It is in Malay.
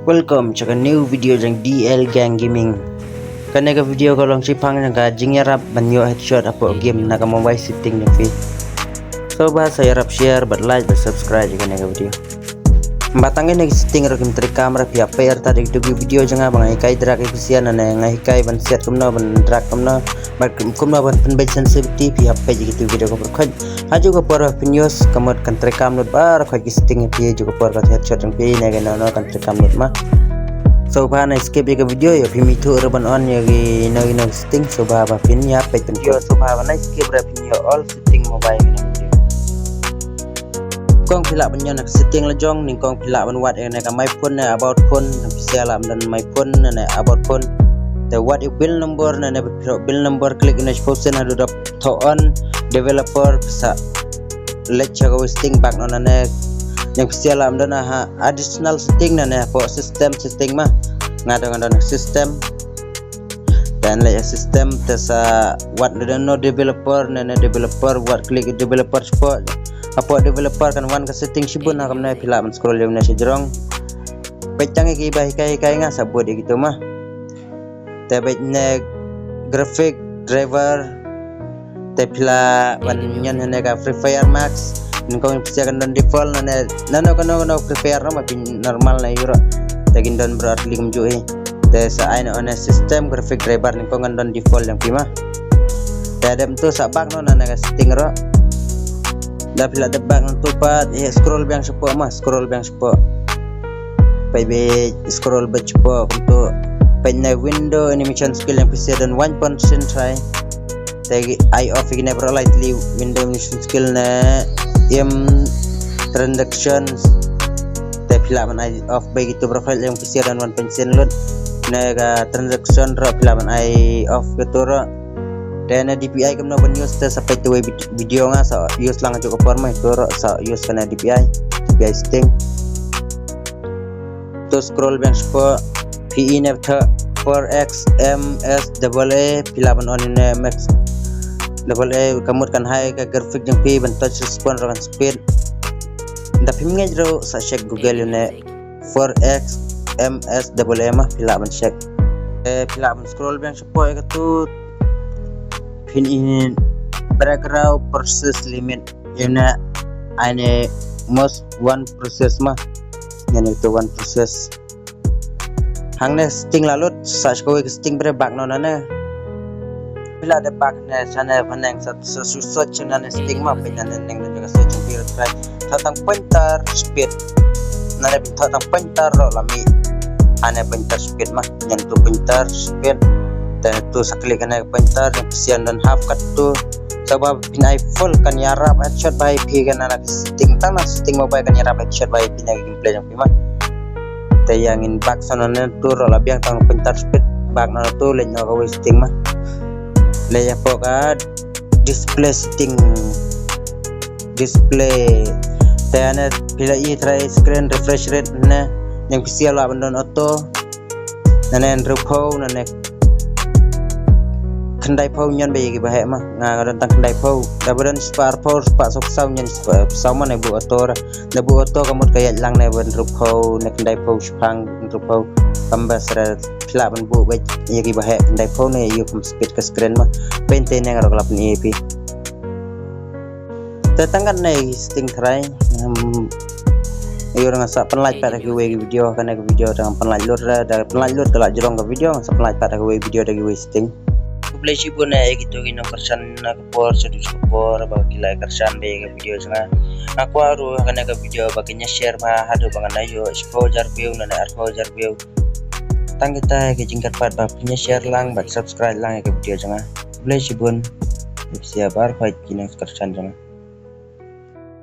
Welcome to a new video Jong DL Gang Gaming. Karena ke video kalau cipang yang jingnya rap banyo headshot apa game nak mobile setting ni fi. So bahasa saya rap share, like, subscribe juga nih video. Batangnya nih setting rokim trik kamera via pair tadi video jangan bang ikai drag efisien ane ngai ban set kumno ban drag kumno ban penbaik sensitivity via page gitu video ko berkhat aju ko por videos kamot kan trik kamera bar khat setting via juga por kat headshot yang pi nih no kan trik kamera mah. So bahana skip ke video ya pimi tu urban on ya gi no setting so bahaba pin ya page video so bahana skip video all setting mobile ni kong pilak banyak nak setting la Jong ning kong pilak ban wat yang nak my phone na about phone bisa alam dan my phone na about phone the what you bill number na bill number klik na posten hadu dap to on developer bisa let check setting back na yang bisa alam dan additional setting na for system mah ngada system dan layak system tesa what no developer na developer what klik developer support apa developer kan wan ke setting shibun nak menai pila men scroll dia menai Jong pecang iki kai nga sabut dia gitu mah tapi ne graphic driver te pila wan nyan ne ka free fire max kau bisa kan dan default nano free fire nama normal na euro tagin don berarti kumjui te sa aina on system graphic driver ni kau kan don default yang pima te dem tu sabak no na setting ro dah pila debak untuk pat scroll bang support pai scroll support untuk pai window animation skill yang bisa dan 1% try tagi eye off ini never lightly window animation skill na transactions tapi pila man eye off baik itu profile yang bisa dan 1% load na transaction ro pila man eye off gitu ro dan DPI kemana pun use sampai tu video nga sa use lang aja kopor mai toro sa use kana DPI setting to scroll bang support PE ne 4x MSAA pilaban on ne max double A kamut kan high ka graphic jang P ban touch response kan speed nda pimngai ro sa check Google ne 4x MSAA mah pilaban check pilaban scroll bang support ka tu pin in background process limit yana ane most one process mah yana itu one process hangne setting lalu search kowe setting bre bak no nana bila ada bak ne sana paneng satu search nana setting mah pinan neng juga search period try tentang pointer speed nana tentang pointer ro lami ane pointer speed mah yang tu pointer speed dan itu sekali kena pointer yang kesian dan half cut tu sebab pinai full kan yarap headshot by P kan anak setting tanah setting mobile kan yarap headshot by P nya gameplay yang prima tayangin back sana tu rola biang tang pointer speed back na tu lain nak wasting mah layak poka display setting display tayane bila i try screen refresh rate na yang kesian lah bandon auto nana rupo nana kendai pau nyan bayi bahaya mah ngan tentang kendai pau dabaran spar sok sau nyan sau mana bu auto kamu kayak lang na ban rupau na kendai pau spang rupau kamba sera pila ban bu baik yagi bahaya kendai pau na yu kum speed ke screen mah pente na ngaro kelap ni ep tetangkan na setting try ayo ngasa penlike pada video kana video dengan penlike kelak Jong ke video ngasa penlike pada video dari wasting khublei shibun gitu gino kersan na kapor sedus kapor bagi like kersan be video janga aku aru kana ke video baginya share mah hadu bangan ayo exposure view na exposure tang kita ke jingkat pat baginya share lang bak subscribe lang ke video janga khublei shibun siap bar fight kino kersan janga